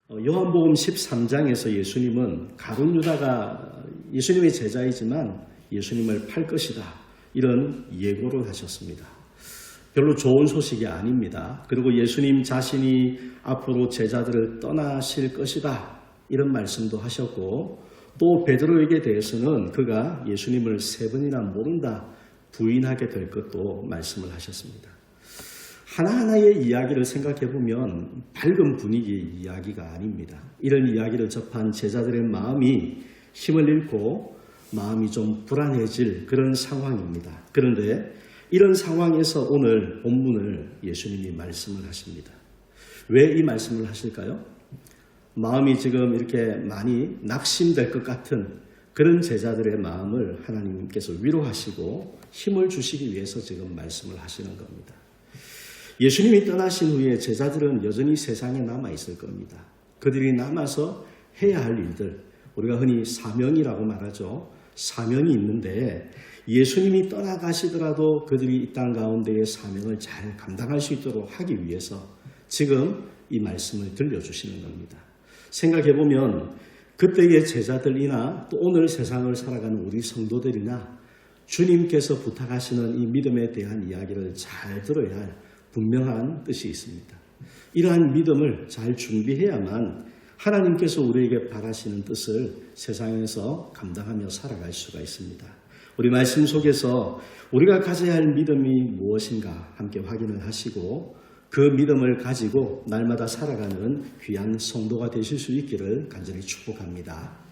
요한복음 13장에서 예수님은 가룟 유다가 예수님의 제자이지만 예수님을 팔 것이다, 이런 예고를 하셨습니다. 별로 좋은 소식이 아닙니다. 그리고 예수님 자신이 앞으로 제자들을 떠나실 것이다, 이런 말씀도 하셨고, 또 베드로에게 대해서는 그가 예수님을 3번이나 모른다, 부인하게 될 것도 말씀을 하셨습니다. 하나하나의 이야기를 생각해보면 밝은 분위기의 이야기가 아닙니다. 이런 이야기를 접한 제자들의 마음이 힘을 잃고 마음이 좀 불안해질 그런 상황입니다. 그런데 이런 상황에서 오늘 본문을 예수님이 말씀을 하십니다. 왜 이 말씀을 하실까요? 마음이 지금 이렇게 많이 낙심될 것 같은 그런 제자들의 마음을 하나님께서 위로하시고 힘을 주시기 위해서 지금 말씀을 하시는 겁니다. 예수님이 떠나신 후에 제자들은 여전히 세상에 남아있을 겁니다. 그들이 남아서 해야 할 일들, 우리가 흔히 사명이라고 말하죠. 사명이 있는데 예수님이 떠나가시더라도 그들이 이 땅 가운데의 사명을 잘 감당할 수 있도록 하기 위해서 지금 이 말씀을 들려주시는 겁니다. 생각해보면 그때의 제자들이나 또 오늘 세상을 살아가는 우리 성도들이나 주님께서 부탁하시는 이 믿음에 대한 이야기를 잘 들어야 할 분명한 뜻이 있습니다. 이러한 믿음을 잘 준비해야만 하나님께서 우리에게 바라시는 뜻을 세상에서 감당하며 살아갈 수가 있습니다. 우리 말씀 속에서 우리가 가져야 할 믿음이 무엇인가 함께 확인을 하시고 그 믿음을 가지고 날마다 살아가는 귀한 성도가 되실 수 있기를 간절히 축복합니다.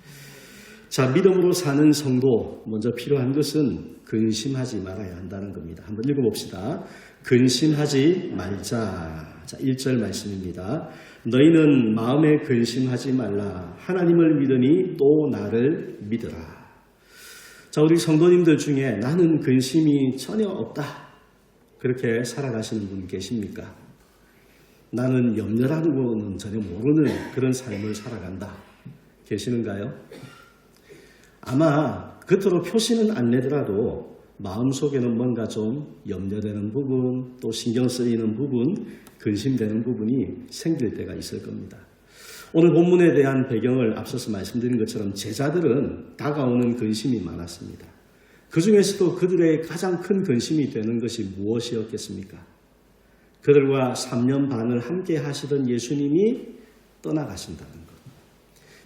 자, 믿음으로 사는 성도, 먼저 필요한 것은 근심하지 말아야 한다는 겁니다. 한번 읽어봅시다. 근심하지 말자. 자, 1절 말씀입니다. 너희는 마음에 근심하지 말라. 하나님을 믿으니 또 나를 믿으라. 자, 우리 성도님들 중에 나는 근심이 전혀 없다, 그렇게 살아가시는 분 계십니까? 나는 염려라는 거는 전혀 모르는 그런 삶을 살아간다, 계시는가요? 아마 겉으로 표시는 안 내더라도 마음속에는 뭔가 좀 염려되는 부분, 또 신경 쓰이는 부분, 근심되는 부분이 생길 때가 있을 겁니다. 오늘 본문에 대한 배경을 앞서서 말씀드린 것처럼 제자들은 다가오는 근심이 많았습니다. 그 중에서도 그들의 가장 큰 근심이 되는 것이 무엇이었겠습니까? 그들과 3년 반을 함께 하시던 예수님이 떠나가신다는 것.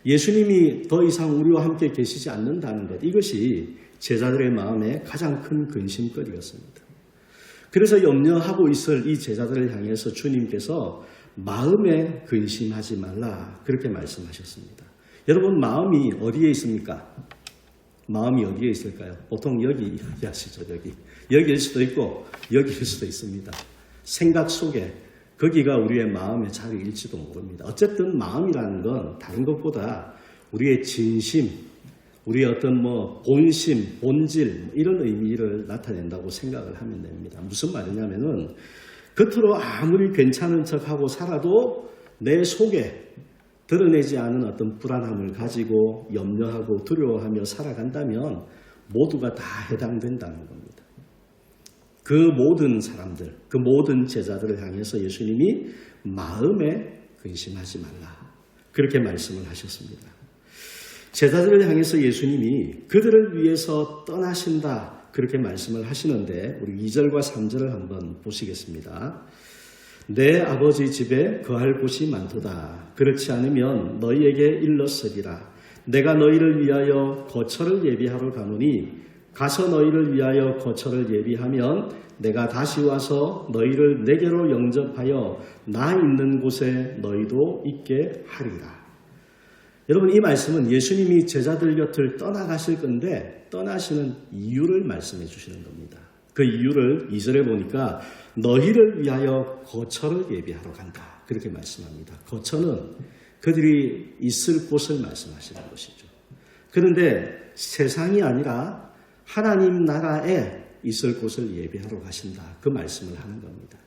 예수님이 더 이상 우리와 함께 계시지 않는다는 것, 이것이 제자들의 마음에 가장 큰 근심거리였습니다. 그래서 염려하고 있을 이 제자들을 향해서 주님께서 마음에 근심하지 말라, 그렇게 말씀하셨습니다. 여러분, 마음이 어디에 있습니까? 마음이 어디에 있을까요? 보통 여기 하시죠. 여기일 수도 있고 여기일 수도 있습니다. 생각 속에 거기가 우리의 마음의 자리일지도 모릅니다. 어쨌든 마음이라는 건 다른 것보다 우리의 진심, 우리의 어떤 본심, 본질, 이런 의미를 나타낸다고 생각을 하면 됩니다. 무슨 말이냐면은 겉으로 아무리 괜찮은 척하고 살아도 내 속에 드러내지 않은 어떤 불안함을 가지고 염려하고 두려워하며 살아간다면 모두가 다 해당된다는 겁니다. 그 모든 사람들, 그 모든 제자들을 향해서 예수님이 마음에 근심하지 말라, 그렇게 말씀을 하셨습니다. 제자들을 향해서 예수님이 그들을 위해서 떠나신다, 그렇게 말씀을 하시는데 우리 2절과 3절을 한번 보시겠습니다. 내 아버지 집에 거할 곳이 많도다. 그렇지 않으면 너희에게 일렀으리라. 내가 너희를 위하여 거처를 예비하러 가노니 가서 너희를 위하여 거처를 예비하면 내가 다시 와서 너희를 내게로 영접하여 나 있는 곳에 너희도 있게 하리라. 여러분, 이 말씀은 예수님이 제자들 곁을 떠나가실 건데 떠나시는 이유를 말씀해 주시는 겁니다. 그 이유를 2절에 보니까 너희를 위하여 거처를 예비하러 간다, 그렇게 말씀합니다. 거처는 그들이 있을 곳을 말씀하시는 것이죠. 그런데 세상이 아니라 하나님 나라에 있을 곳을 예비하러 가신다, 그 말씀을 하는 겁니다.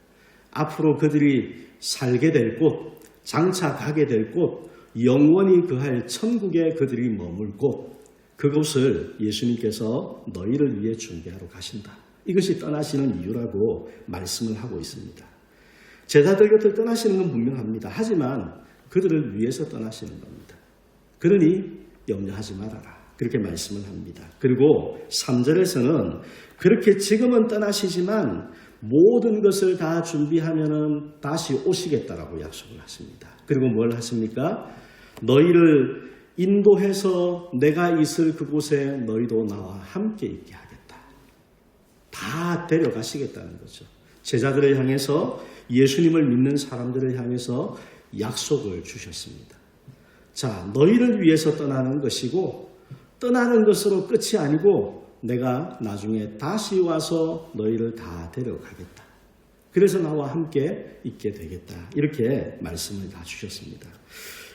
앞으로 그들이 살게 될 곳, 장차 가게 될 곳, 영원히 그할 천국에 그들이 머물 곳, 그곳을 예수님께서 너희를 위해 준비하러 가신다, 이것이 떠나시는 이유라고 말씀을 하고 있습니다. 제자들 곁을 떠나시는 건 분명합니다. 하지만 그들을 위해서 떠나시는 겁니다. 그러니 염려하지 말아라. 그렇게 말씀을 합니다. 그리고 3절에서는 그렇게 지금은 떠나시지만 모든 것을 다 준비하면은 다시 오시겠다라고 약속을 하십니다. 그리고 뭘 하십니까? 너희를 인도해서 내가 있을 그곳에 너희도 나와 함께 있게 하겠다. 다 데려가시겠다는 거죠. 제자들을 향해서 예수님을 믿는 사람들을 향해서 약속을 주셨습니다. 자, 너희를 위해서 떠나는 것이고 떠나는 것으로 끝이 아니고 내가 나중에 다시 와서 너희를 다 데려가겠다. 그래서 나와 함께 있게 되겠다. 이렇게 말씀을 다 주셨습니다.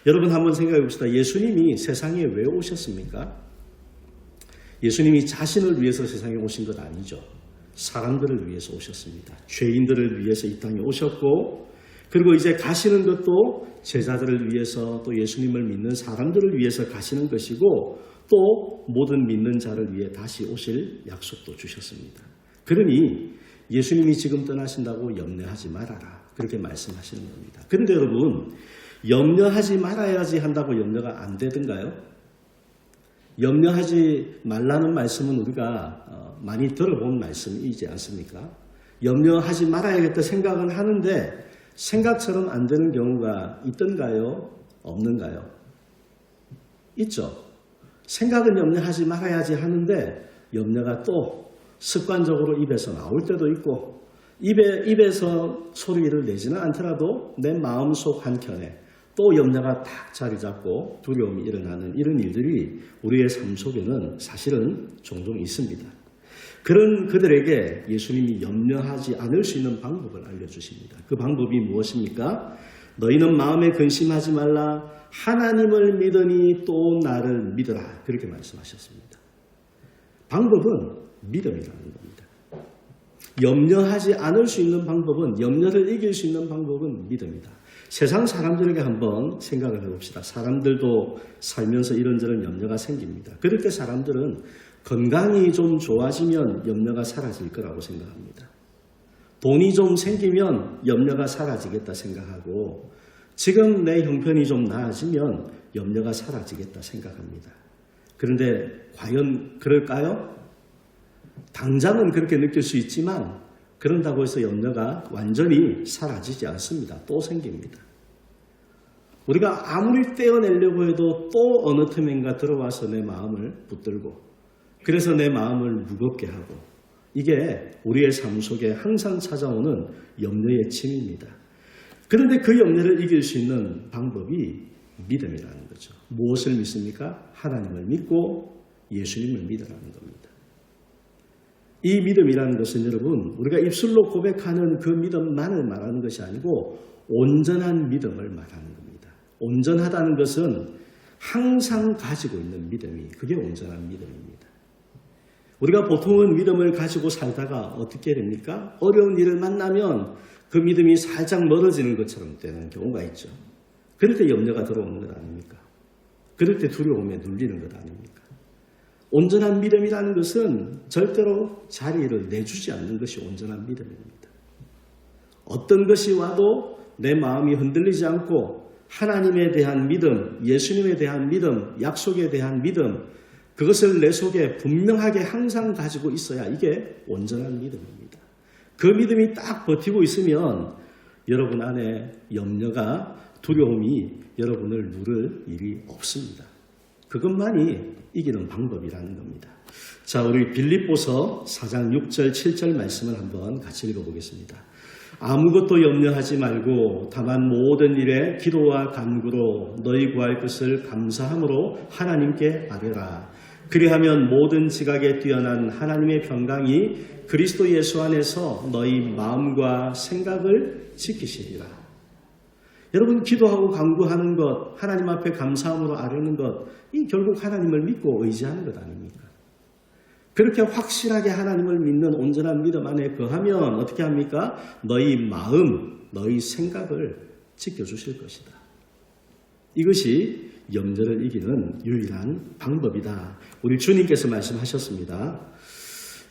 여러분 한번 생각해 봅시다. 예수님이 세상에 왜 오셨습니까? 예수님이 자신을 위해서 세상에 오신 것 아니죠. 사람들을 위해서 오셨습니다. 죄인들을 위해서 이 땅에 오셨고 그리고 이제 가시는 것도 제자들을 위해서 또 예수님을 믿는 사람들을 위해서 가시는 것이고 또 모든 믿는 자를 위해 다시 오실 약속도 주셨습니다. 그러니 예수님이 지금 떠나신다고 염려하지 말아라. 그렇게 말씀하시는 겁니다. 그런데 여러분 염려하지 말아야지 한다고 염려가 안 되던가요? 염려하지 말라는 말씀은 우리가 많이 들어본 말씀이지 않습니까? 염려하지 말아야겠다 생각은 하는데 생각처럼 안 되는 경우가 있던가요? 없는가요? 있죠. 생각은 염려하지 말아야지 하는데 염려가 또 습관적으로 입에서 나올 때도 있고 입에서 소리를 내지는 않더라도 내 마음속 한켠에 또 염려가 딱 자리 잡고 두려움이 일어나는 이런 일들이 우리의 삶 속에는 사실은 종종 있습니다. 그런 그들에게 예수님이 염려하지 않을 수 있는 방법을 알려주십니다. 그 방법이 무엇입니까? 너희는 마음에 근심하지 말라. 하나님을 믿으니 또 나를 믿으라. 그렇게 말씀하셨습니다. 방법은 믿음이라는 겁니다. 염려하지 않을 수 있는 방법은, 염려를 이길 수 있는 방법은 믿음이다. 세상 사람들에게 한번 생각을 해봅시다. 사람들도 살면서 이런저런 염려가 생깁니다. 그럴 때 사람들은 건강이 좀 좋아지면 염려가 사라질 거라고 생각합니다. 돈이 좀 생기면 염려가 사라지겠다 생각하고 지금 내 형편이 좀 나아지면 염려가 사라지겠다 생각합니다. 그런데 과연 그럴까요? 당장은 그렇게 느낄 수 있지만 그런다고 해서 염려가 완전히 사라지지 않습니다. 또 생깁니다. 우리가 아무리 떼어내려고 해도 또 어느 틈엔가 들어와서 내 마음을 붙들고 그래서 내 마음을 무겁게 하고 이게 우리의 삶 속에 항상 찾아오는 염려의 침입니다. 그런데 그 염려를 이길 수 있는 방법이 믿음이라는 거죠. 무엇을 믿습니까? 하나님을 믿고 예수님을 믿으라는 겁니다. 이 믿음이라는 것은 여러분 우리가 입술로 고백하는 그 믿음만을 말하는 것이 아니고 온전한 믿음을 말하는 겁니다. 온전하다는 것은 항상 가지고 있는 믿음이 그게 온전한 믿음입니다. 우리가 보통은 믿음을 가지고 살다가 어떻게 됩니까? 어려운 일을 만나면 그 믿음이 살짝 멀어지는 것처럼 되는 경우가 있죠. 그럴 때 염려가 들어오는 것 아닙니까? 그럴 때 두려움에 눌리는 것 아닙니까? 온전한 믿음이라는 것은 절대로 자리를 내주지 않는 것이 온전한 믿음입니다. 어떤 것이 와도 내 마음이 흔들리지 않고 하나님에 대한 믿음, 예수님에 대한 믿음, 약속에 대한 믿음 그것을 내 속에 분명하게 항상 가지고 있어야 이게 온전한 믿음입니다. 그 믿음이 딱 버티고 있으면 여러분 안에 염려가 두려움이 여러분을 누를 일이 없습니다. 그것만이 이기는 방법이라는 겁니다. 자, 우리 빌립보서 4장 6절 7절 말씀을 한번 같이 읽어보겠습니다. 아무것도 염려하지 말고 다만 모든 일에 기도와 간구로 너희 구할 것을 감사함으로 하나님께 아뢰라. 그리하면 모든 지각에 뛰어난 하나님의 평강이 그리스도 예수 안에서 너희 마음과 생각을 지키시리라. 여러분 기도하고 간구하는 것, 하나님 앞에 감사함으로 아뢰는 것, 이 결국 하나님을 믿고 의지하는 것 아닙니까? 그렇게 확실하게 하나님을 믿는 온전한 믿음 안에 거하면 어떻게 합니까? 너희 마음, 너희 생각을 지켜주실 것이다. 이것이 염려를 이기는 유일한 방법이다. 우리 주님께서 말씀하셨습니다.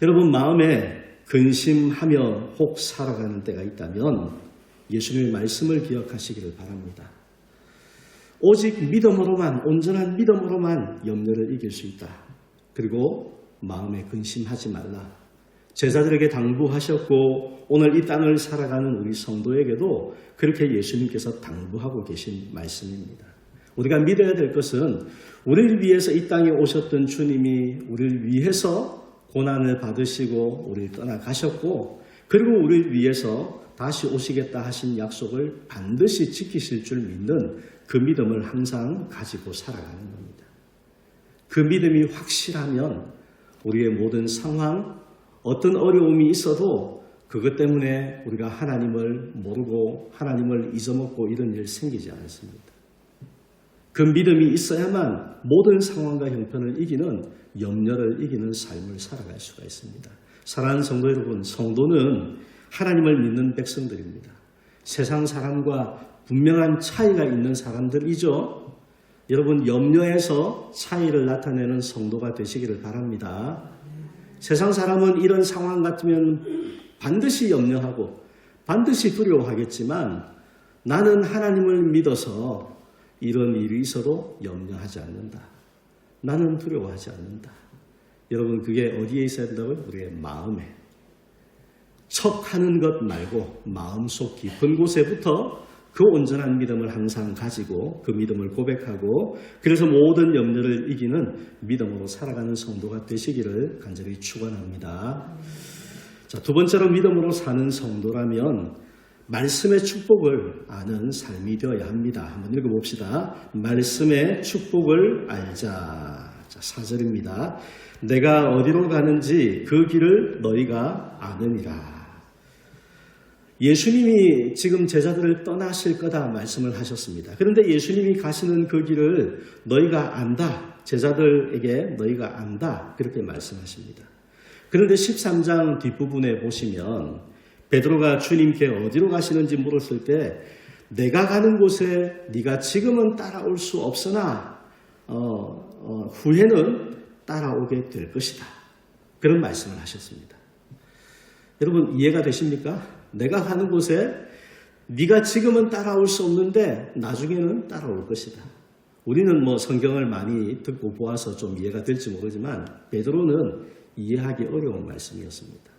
여러분 마음에 근심하며 혹 살아가는 때가 있다면 예수님의 말씀을 기억하시기를 바랍니다. 오직 믿음으로만, 온전한 믿음으로만 염려를 이길 수 있다. 그리고 마음에 근심하지 말라. 제자들에게 당부하셨고 오늘 이 땅을 살아가는 우리 성도에게도 그렇게 예수님께서 당부하고 계신 말씀입니다. 우리가 믿어야 될 것은 우리를 위해서 이 땅에 오셨던 주님이 우리를 위해서 고난을 받으시고 우리를 떠나가셨고 그리고 우리를 위해서 다시 오시겠다 하신 약속을 반드시 지키실 줄 믿는 그 믿음을 항상 가지고 살아가는 겁니다. 그 믿음이 확실하면 우리의 모든 상황, 어떤 어려움이 있어도 그것 때문에 우리가 하나님을 모르고 하나님을 잊어먹고 이런 일 생기지 않습니다. 그 믿음이 있어야만 모든 상황과 형편을 이기는, 염려를 이기는 삶을 살아갈 수가 있습니다. 사랑하는 성도 여러분, 성도는 하나님을 믿는 백성들입니다. 세상 사람과 분명한 차이가 있는 사람들이죠. 여러분, 염려에서 차이를 나타내는 성도가 되시기를 바랍니다. 세상 사람은 이런 상황 같으면 반드시 염려하고 반드시 두려워하겠지만 나는 하나님을 믿어서 이런 일이 있어도 염려하지 않는다. 나는 두려워하지 않는다. 여러분, 그게 어디에 있어야 된다고요? 우리의 마음에. 척하는 것 말고 마음속 깊은 곳에부터 그 온전한 믿음을 항상 가지고 그 믿음을 고백하고 그래서 모든 염려를 이기는 믿음으로 살아가는 성도가 되시기를 간절히 축원합니다. 자, 두 번째로 믿음으로 사는 성도라면 말씀의 축복을 아는 삶이 되어야 합니다. 한번 읽어봅시다. 말씀의 축복을 알자. 자, 4절입니다. 내가 어디로 가는지 그 길을 너희가 아느니라. 예수님이 지금 제자들을 떠나실 거다 말씀을 하셨습니다. 그런데 예수님이 가시는 그 길을 너희가 안다. 제자들에게 너희가 안다. 그렇게 말씀하십니다. 그런데 13장 뒷부분에 보시면 베드로가 주님께 어디로 가시는지 물었을 때 내가 가는 곳에 네가 지금은 따라올 수 없으나 후에는 따라오게 될 것이다. 그런 말씀을 하셨습니다. 여러분, 이해가 되십니까? 내가 가는 곳에 네가 지금은 따라올 수 없는데 나중에는 따라올 것이다. 우리는 성경을 많이 듣고 보아서 좀 이해가 될지 모르지만 베드로는 이해하기 어려운 말씀이었습니다.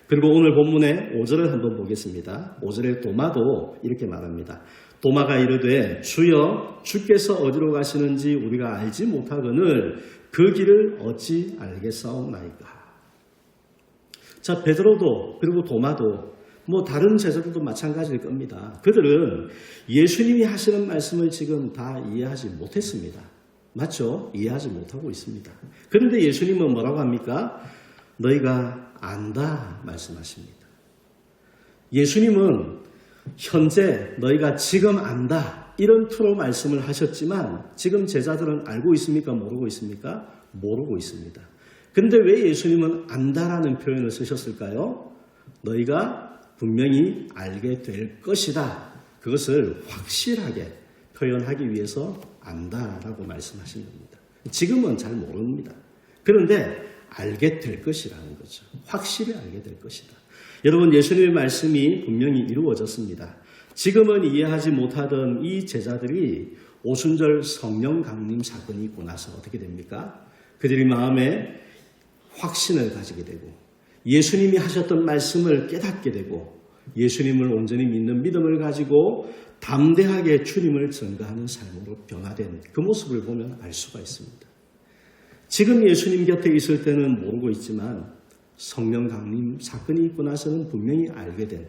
그리고 오늘 본문의 5절을 한번 보겠습니다. 5절에 도마도 이렇게 말합니다. 도마가 이르되 주여 주께서 어디로 가시는지 우리가 알지 못하거늘 그 길을 어찌 알겠사옵나이까. 자, 베드로도 그리고 도마도 다른 제자들도 마찬가지일 겁니다. 그들은 예수님이 하시는 말씀을 지금 다 이해하지 못했습니다. 맞죠? 이해하지 못하고 있습니다. 그런데 예수님은 뭐라고 합니까? 너희가 안다 말씀하십니다. 예수님은 현재 너희가 지금 안다 이런 투로 말씀을 하셨지만 지금 제자들은 알고 있습니까? 모르고 있습니까? 모르고 있습니다. 그런데 왜 예수님은 안다라는 표현을 쓰셨을까요? 너희가 분명히 알게 될 것이다. 그것을 확실하게 표현하기 위해서 안다라고 말씀하신 겁니다. 지금은 잘 모릅니다. 그런데 알게 될 것이라는 거죠. 확실히 알게 될 것이다. 여러분, 예수님의 말씀이 분명히 이루어졌습니다. 지금은 이해하지 못하던 이 제자들이 오순절 성령 강림 사건이 있고 나서 어떻게 됩니까? 그들이 마음에 확신을 가지게 되고 예수님이 하셨던 말씀을 깨닫게 되고 예수님을 온전히 믿는 믿음을 가지고 담대하게 주님을 전가하는 삶으로 변화된 그 모습을 보면 알 수가 있습니다. 지금 예수님 곁에 있을 때는 모르고 있지만 성령 강림 사건이 있고 나서는 분명히 알게 된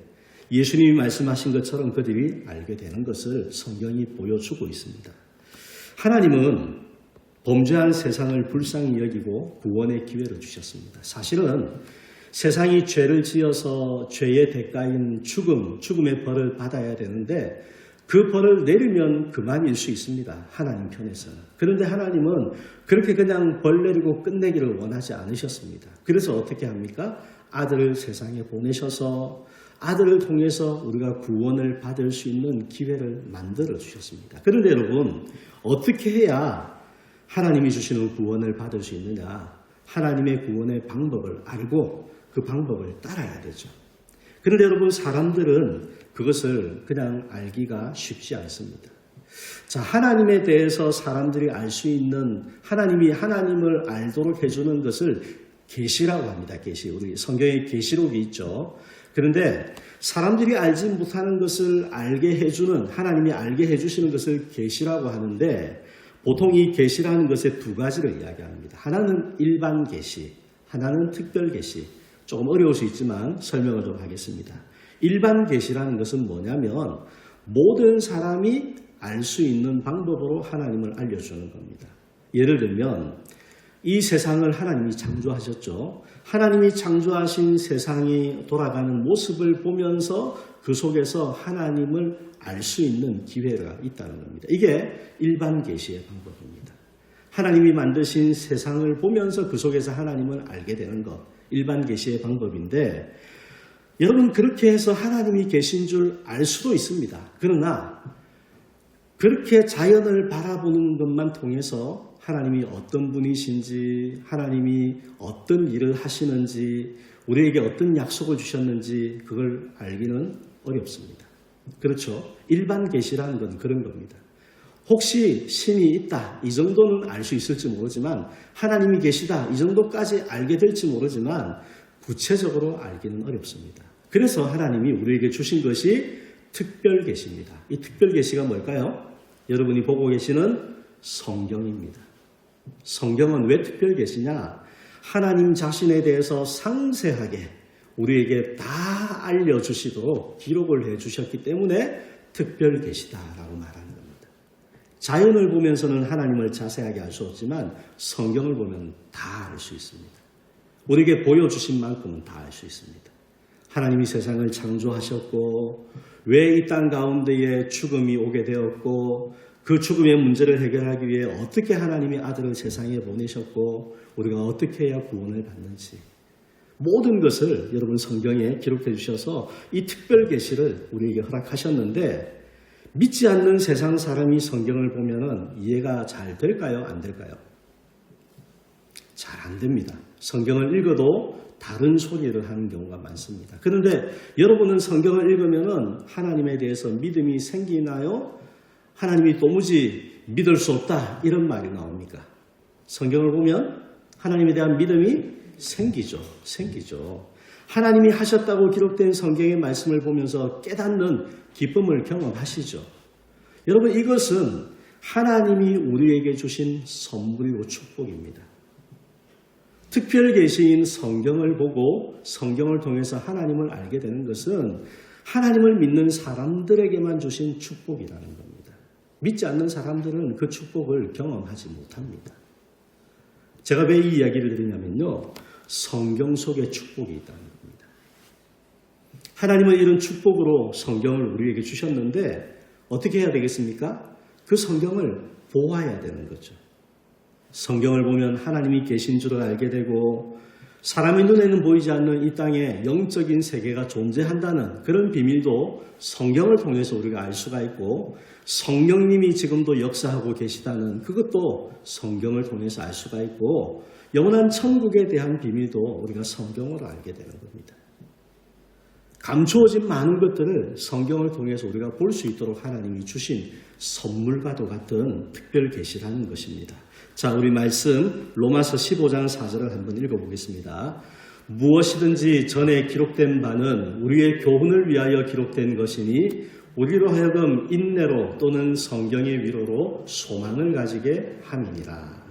예수님이 말씀하신 것처럼 그들이 알게 되는 것을 성경이 보여주고 있습니다. 하나님은 범죄한 세상을 불쌍히 여기고 구원의 기회를 주셨습니다. 사실은 세상이 죄를 지어서 죄의 대가인 죽음의 벌을 받아야 되는데 그 벌을 내리면 그만일 수 있습니다. 하나님 편에서는. 그런데 하나님은 그렇게 그냥 벌 내리고 끝내기를 원하지 않으셨습니다. 그래서 어떻게 합니까? 아들을 세상에 보내셔서 아들을 통해서 우리가 구원을 받을 수 있는 기회를 만들어 주셨습니다. 그런데 여러분, 어떻게 해야 하나님이 주시는 구원을 받을 수 있느냐? 하나님의 구원의 방법을 알고 그 방법을 따라야 되죠. 그런데 여러분, 사람들은 그것을 그냥 알기가 쉽지 않습니다. 자, 하나님에 대해서 사람들이 알 수 있는 하나님이 하나님을 알도록 해주는 것을 계시라고 합니다. 계시. 우리 성경에 계시록이 있죠. 그런데 사람들이 알지 못하는 것을 알게 해주는 하나님이 알게 해주시는 것을 계시라고 하는데 보통 이 계시라는 것의 두 가지를 이야기합니다. 하나는 일반 계시, 하나는 특별 계시. 조금 어려울 수 있지만 설명을 좀 하겠습니다. 일반 계시라는 것은 뭐냐면 모든 사람이 알 수 있는 방법으로 하나님을 알려주는 겁니다. 예를 들면 이 세상을 하나님이 창조하셨죠. 하나님이 창조하신 세상이 돌아가는 모습을 보면서 그 속에서 하나님을 알 수 있는 기회가 있다는 겁니다. 이게 일반 계시의 방법입니다. 하나님이 만드신 세상을 보면서 그 속에서 하나님을 알게 되는 것, 일반 계시의 방법인데 여러분 그렇게 해서 하나님이 계신 줄 알 수도 있습니다. 그러나 그렇게 자연을 바라보는 것만 통해서 하나님이 어떤 분이신지, 하나님이 어떤 일을 하시는지, 우리에게 어떤 약속을 주셨는지 그걸 알기는 어렵습니다. 그렇죠? 일반 계시라는 건 그런 겁니다. 혹시 신이 있다, 이 정도는 알 수 있을지 모르지만 하나님이 계시다, 이 정도까지 알게 될지 모르지만 구체적으로 알기는 어렵습니다. 그래서 하나님이 우리에게 주신 것이 특별 계시입니다. 이 특별 계시가 뭘까요? 여러분이 보고 계시는 성경입니다. 성경은 왜 특별 계시냐? 하나님 자신에 대해서 상세하게 우리에게 다 알려주시도록 기록을 해주셨기 때문에 특별 계시다라고 말하는 겁니다. 자연을 보면서는 하나님을 자세하게 알 수 없지만 성경을 보면 다 알 수 있습니다. 우리에게 보여주신 만큼은 다 알 수 있습니다. 하나님이 세상을 창조하셨고 왜 이 땅 가운데에 죽음이 오게 되었고 그 죽음의 문제를 해결하기 위해 어떻게 하나님이 아들을 세상에 보내셨고 우리가 어떻게 해야 구원을 받는지 모든 것을 여러분 성경에 기록해 주셔서 이 특별 계시를 우리에게 허락하셨는데 믿지 않는 세상 사람이 성경을 보면은 이해가 잘 될까요? 안 될까요? 잘 안 됩니다. 성경을 읽어도 다른 소리를 하는 경우가 많습니다. 그런데 여러분은 성경을 읽으면은 하나님에 대해서 믿음이 생기나요? 하나님이 도무지 믿을 수 없다 이런 말이 나옵니까? 성경을 보면 하나님에 대한 믿음이 생기죠. 하나님이 하셨다고 기록된 성경의 말씀을 보면서 깨닫는 기쁨을 경험하시죠. 여러분 이것은 하나님이 우리에게 주신 선물이고 축복입니다. 특별 계시인 성경을 보고 성경을 통해서 하나님을 알게 되는 것은 하나님을 믿는 사람들에게만 주신 축복이라는 겁니다. 믿지 않는 사람들은 그 축복을 경험하지 못합니다. 제가 왜 이 이야기를 드리냐면요. 성경 속에 축복이 있다는 겁니다. 하나님은 이런 축복으로 성경을 우리에게 주셨는데 어떻게 해야 되겠습니까? 그 성경을 보아야 되는 거죠. 성경을 보면 하나님이 계신 줄을 알게 되고 사람의 눈에는 보이지 않는 이 땅에 영적인 세계가 존재한다는 그런 비밀도 성경을 통해서 우리가 알 수가 있고 성령님이 지금도 역사하고 계시다는 그것도 성경을 통해서 알 수가 있고 영원한 천국에 대한 비밀도 우리가 성경으로 알게 되는 겁니다. 감추어진 많은 것들을 성경을 통해서 우리가 볼 수 있도록 하나님이 주신 선물과도 같은 특별 계시라는 것입니다. 자, 우리 말씀 로마서 15장 4절을 한번 읽어보겠습니다. 무엇이든지 전에 기록된 바는 우리의 교훈을 위하여 기록된 것이니 우리로 하여금 인내로 또는 성경의 위로로 소망을 가지게 함이니라.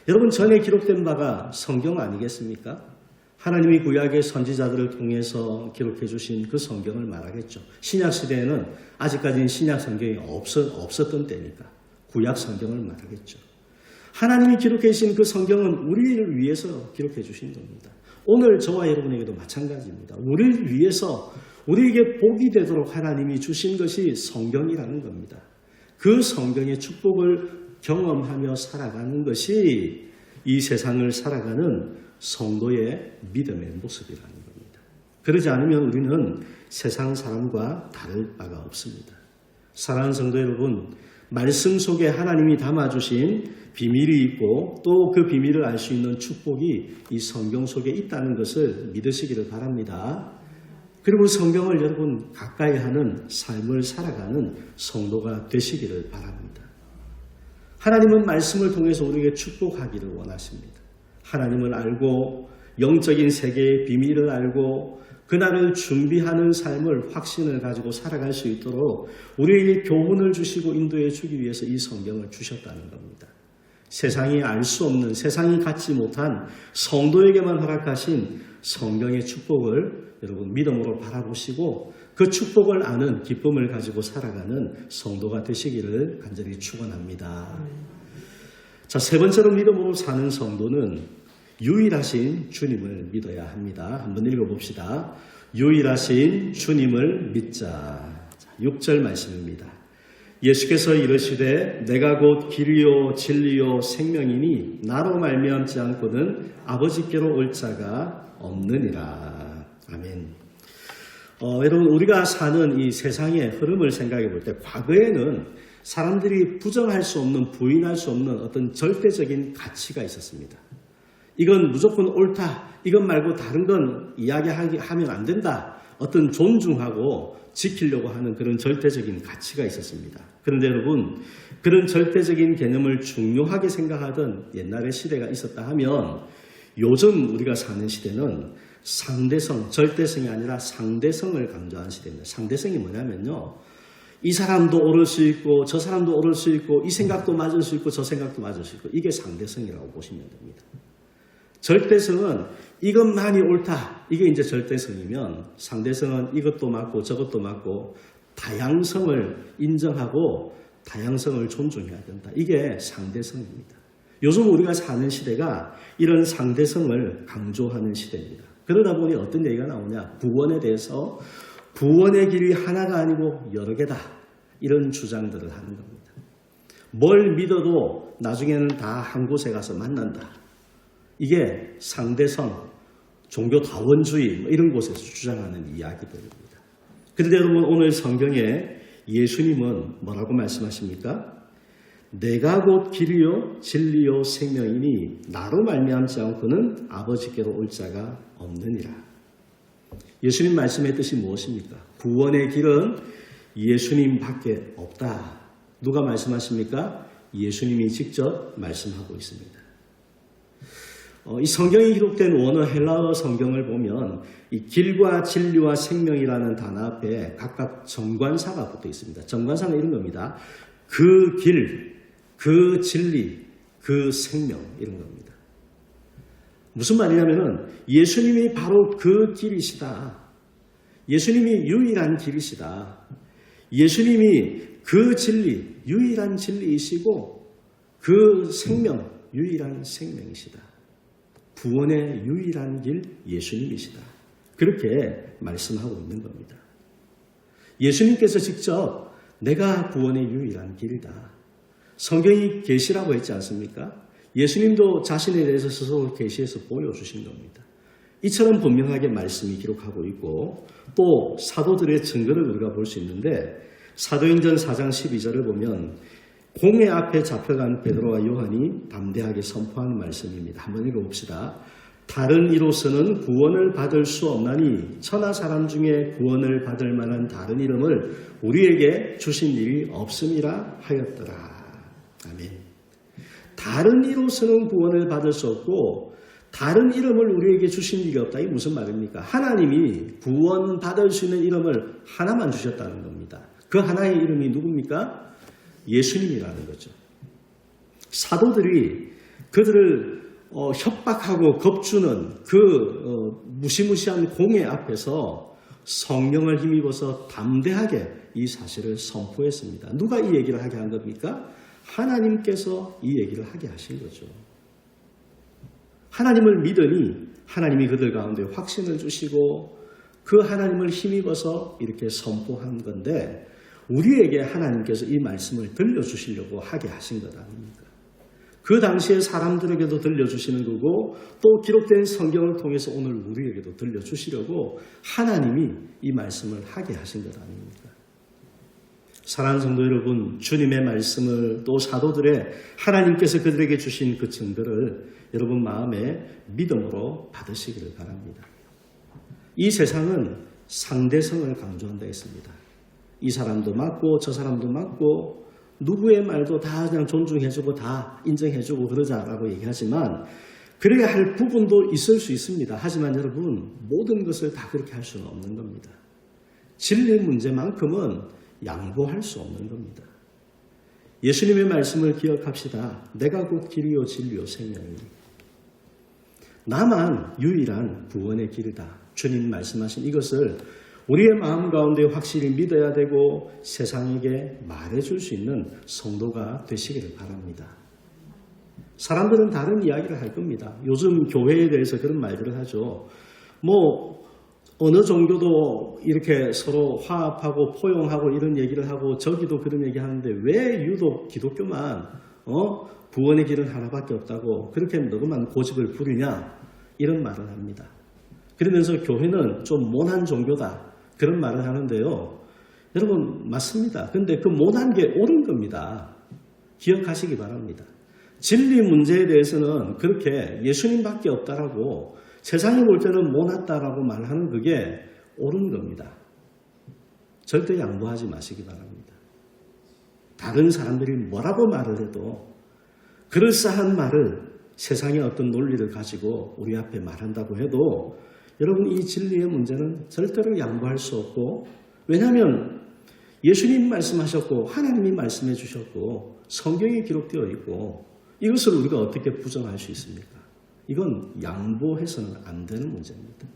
여러분 전에 기록된 바가 성경 아니겠습니까? 하나님이 구약의 선지자들을 통해서 기록해 주신 그 성경을 말하겠죠. 신약 시대에는 아직까지는 신약 성경이 없었던 때니까 구약 성경을 말하겠죠. 하나님이 기록해 주신 그 성경은 우리를 위해서 기록해 주신 겁니다. 오늘 저와 여러분에게도 마찬가지입니다. 우리를 위해서 우리에게 복이 되도록 하나님이 주신 것이 성경이라는 겁니다. 그 성경의 축복을 경험하며 살아가는 것이 이 세상을 살아가는 성도의 믿음의 모습이라는 겁니다. 그러지 않으면 우리는 세상 사람과 다를 바가 없습니다. 사랑하는 성도 여러분, 말씀 속에 하나님이 담아주신 비밀이 있고 또 그 비밀을 알 수 있는 축복이 이 성경 속에 있다는 것을 믿으시기를 바랍니다. 그리고 성경을 여러분 가까이 하는 삶을 살아가는 성도가 되시기를 바랍니다. 하나님은 말씀을 통해서 우리에게 축복하기를 원하십니다. 하나님을 알고 영적인 세계의 비밀을 알고 그날을 준비하는 삶을 확신을 가지고 살아갈 수 있도록 우리에게 교훈을 주시고 인도해 주기 위해서 이 성경을 주셨다는 겁니다. 세상이 알 수 없는, 세상이 갖지 못한 성도에게만 허락하신 성경의 축복을 여러분 믿음으로 바라보시고 그 축복을 아는 기쁨을 가지고 살아가는 성도가 되시기를 간절히 축원합니다. 자, 세 번째로 믿음으로 사는 성도는 유일하신 주님을 믿어야 합니다. 한번 읽어봅시다. 유일하신 주님을 믿자. 6절 말씀입니다. 예수께서 이르시되 내가 곧 길이요 진리요 생명이니 나로 말미암지 않고는 아버지께로 올 자가 없느니라. 아멘. 여러분 우리가 사는 이 세상의 흐름을 생각해 볼 때 과거에는 사람들이 부정할 수 없는 부인할 수 없는 어떤 절대적인 가치가 있었습니다. 이건 무조건 옳다. 이것 말고 다른 건 이야기하면 안 된다. 어떤 존중하고 지키려고 하는 그런 절대적인 가치가 있었습니다. 그런데 여러분 그런 절대적인 개념을 중요하게 생각하던 옛날의 시대가 있었다 하면 요즘 우리가 사는 시대는 상대성, 절대성이 아니라 상대성을 강조하는 시대입니다. 상대성이 뭐냐면요. 이 사람도 옳을 수 있고 저 사람도 옳을 수 있고 이 생각도 맞을 수 있고 저 생각도 맞을 수 있고 이게 상대성이라고 보시면 됩니다. 절대성은 이것만이 옳다. 이게 이제 절대성이면 상대성은 이것도 맞고 저것도 맞고 다양성을 인정하고 다양성을 존중해야 된다. 이게 상대성입니다. 요즘 우리가 사는 시대가 이런 상대성을 강조하는 시대입니다. 그러다 보니 어떤 얘기가 나오냐. 구원에 대해서 구원의 길이 하나가 아니고 여러 개다. 이런 주장들을 하는 겁니다. 뭘 믿어도 나중에는 다 한 곳에 가서 만난다. 이게 상대성, 종교다원주의 이런 곳에서 주장하는 이야기들입니다. 그런데 여러분 오늘 성경에 예수님은 뭐라고 말씀하십니까? 내가 곧 길이요 진리요 생명이니 나로 말미암지 않고는 아버지께로 올 자가 없느니라. 예수님 말씀의 뜻이 무엇입니까? 구원의 길은 예수님밖에 없다. 누가 말씀하십니까? 예수님이 직접 말씀하고 있습니다. 이 성경이 기록된 원어 헬라어 성경을 보면 이 길과 진리와 생명이라는 단어 앞에 각각 정관사가 붙어 있습니다. 정관사는 이런 겁니다. 그 길, 그 진리, 그 생명 이런 겁니다. 무슨 말이냐면은 예수님이 바로 그 길이시다. 예수님이 유일한 길이시다. 예수님이 그 진리, 유일한 진리이시고 그 생명, 유일한 생명이시다. 구원의 유일한 길 예수님이시다. 그렇게 말씀하고 있는 겁니다. 예수님께서 직접 내가 구원의 유일한 길이다. 성경이 계시라고 했지 않습니까? 예수님도 자신에 대해서 스스로 계시해서 보여주신 겁니다. 이처럼 분명하게 말씀이 기록하고 있고 또 사도들의 증거를 우리가 볼 수 있는데 사도행전 4장 12절을 보면 공회 앞에 잡혀간 베드로와 요한이 담대하게 선포하는 말씀입니다. 한번 읽어봅시다. 다른 이로서는 구원을 받을 수 없나니 천하 사람 중에 구원을 받을 만한 다른 이름을 우리에게 주신 일이 없음이라 하였더라. 아멘. 다른 이로서는 구원을 받을 수 없고 다른 이름을 우리에게 주신 일이 없다. 이게 무슨 말입니까? 하나님이 구원받을 수 있는 이름을 하나만 주셨다는 겁니다. 그 하나의 이름이 누굽니까? 예수님이라는 거죠. 사도들이 그들을 협박하고 겁주는 그 무시무시한 공회 앞에서 성령을 힘입어서 담대하게 이 사실을 선포했습니다. 누가 이 얘기를 하게 한 겁니까? 하나님께서 이 얘기를 하게 하신 거죠. 하나님을 믿으니 하나님이 그들 가운데 확신을 주시고 그 하나님을 힘입어서 이렇게 선포한 건데 우리에게 하나님께서 이 말씀을 들려주시려고 하게 하신 것 아닙니까? 그 당시에 사람들에게도 들려주시는 거고 또 기록된 성경을 통해서 오늘 우리에게도 들려주시려고 하나님이 이 말씀을 하게 하신 것 아닙니까? 사랑하는 성도 여러분, 주님의 말씀을 또 사도들의 하나님께서 그들에게 주신 그 증거를 여러분 마음에 믿음으로 받으시기를 바랍니다. 이 세상은 상대성을 강조한다 했습니다. 이 사람도 맞고 저 사람도 맞고 누구의 말도 다 그냥 존중해주고 다 인정해주고 그러자라고 얘기하지만 그래야 할 부분도 있을 수 있습니다. 하지만 여러분 모든 것을 다 그렇게 할 수는 없는 겁니다. 진리 문제만큼은 양보할 수 없는 겁니다. 예수님의 말씀을 기억합시다. 내가 곧 길이요 진리요 생명이니 나만 유일한 구원의 길이다. 주님 말씀하신 이것을 우리의 마음 가운데 확실히 믿어야 되고 세상에게 말해줄 수 있는 성도가 되시기를 바랍니다. 사람들은 다른 이야기를 할 겁니다. 요즘 교회에 대해서 그런 말들을 하죠. 어느 종교도 이렇게 서로 화합하고 포용하고 이런 얘기를 하고 저기도 그런 얘기 하는데 왜 유독 기독교만 구원의 길은 하나밖에 없다고 그렇게 너그만 고집을 부리냐 이런 말을 합니다. 그러면서 교회는 좀 모난 종교다 그런 말을 하는데요. 여러분 맞습니다. 근데 그 모난 게 옳은 겁니다. 기억하시기 바랍니다. 진리 문제에 대해서는 그렇게 예수님밖에 없다라고 세상이 볼 때는 모났다라고 말하는 그게 옳은 겁니다. 절대 양보하지 마시기 바랍니다. 다른 사람들이 뭐라고 말을 해도 그럴싸한 말을 세상의 어떤 논리를 가지고 우리 앞에 말한다고 해도 여러분 이 진리의 문제는 절대로 양보할 수 없고 왜냐하면 예수님 말씀하셨고 하나님이 말씀해 주셨고 성경에 기록되어 있고 이것을 우리가 어떻게 부정할 수 있습니까? 이건 양보해서는 안 되는 문제입니다.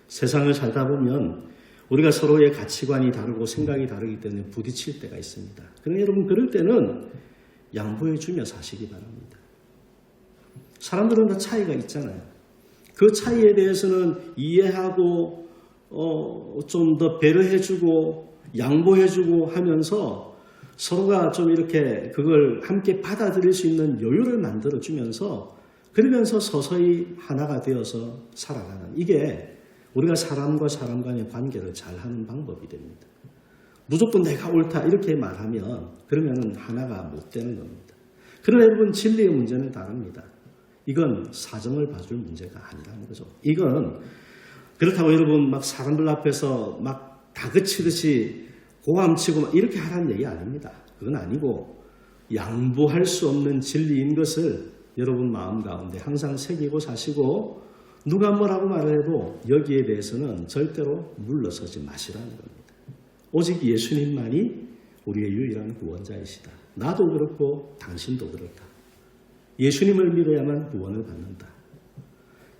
세상을 살다 보면 우리가 서로의 가치관이 다르고 생각이 다르기 때문에 부딪힐 때가 있습니다. 그러나 여러분 그럴 때는 양보해 주며 사시기 바랍니다. 사람들은 다 차이가 있잖아요. 그 차이에 대해서는 이해하고 좀 더 배려해주고 양보해주고 하면서 서로가 좀 이렇게 그걸 함께 받아들일 수 있는 여유를 만들어주면서 그러면서 서서히 하나가 되어서 살아가는 이게 우리가 사람과 사람 간의 관계를 잘하는 방법이 됩니다. 무조건 내가 옳다 이렇게 말하면 그러면 하나가 못 되는 겁니다. 그러나 여러분 진리의 문제는 다릅니다. 이건 사정을 봐줄 문제가 아니라는 거죠. 이건 그렇다고 여러분 막 사람들 앞에서 막 다그치듯이 고함치고 막 이렇게 하라는 얘기 아닙니다. 그건 아니고 양보할 수 없는 진리인 것을 여러분 마음 가운데 항상 새기고 사시고 누가 뭐라고 말을 해도 여기에 대해서는 절대로 물러서지 마시라는 겁니다. 오직 예수님만이 우리의 유일한 구원자이시다. 나도 그렇고 당신도 그렇다. 예수님을 믿어야만 구원을 받는다.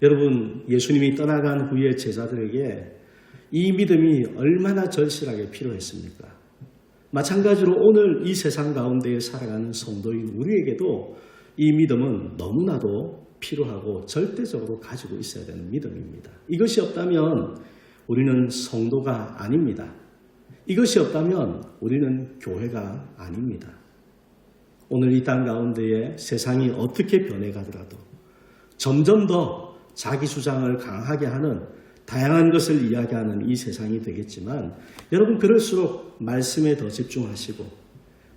여러분 예수님이 떠나간 후에 제자들에게 이 믿음이 얼마나 절실하게 필요했습니까? 마찬가지로 오늘 이 세상 가운데 살아가는 성도인 우리에게도 이 믿음은 너무나도 필요하고 절대적으로 가지고 있어야 되는 믿음입니다. 이것이 없다면 우리는 성도가 아닙니다. 이것이 없다면 우리는 교회가 아닙니다. 오늘 이 땅 가운데에 세상이 어떻게 변해가더라도 점점 더 자기 주장을 강하게 하는 다양한 것을 이야기하는 이 세상이 되겠지만 여러분 그럴수록 말씀에 더 집중하시고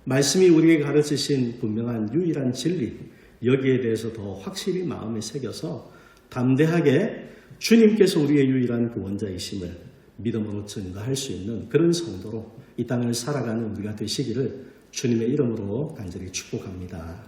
말씀이 우리에게 가르치신 분명한 유일한 진리 여기에 대해서 더 확실히 마음에 새겨서 담대하게 주님께서 우리의 유일한 구원자이심을 믿음으로 증거할 수 있는 그런 성도로 이 땅을 살아가는 우리가 되시기를 주님의 이름으로 간절히 축복합니다.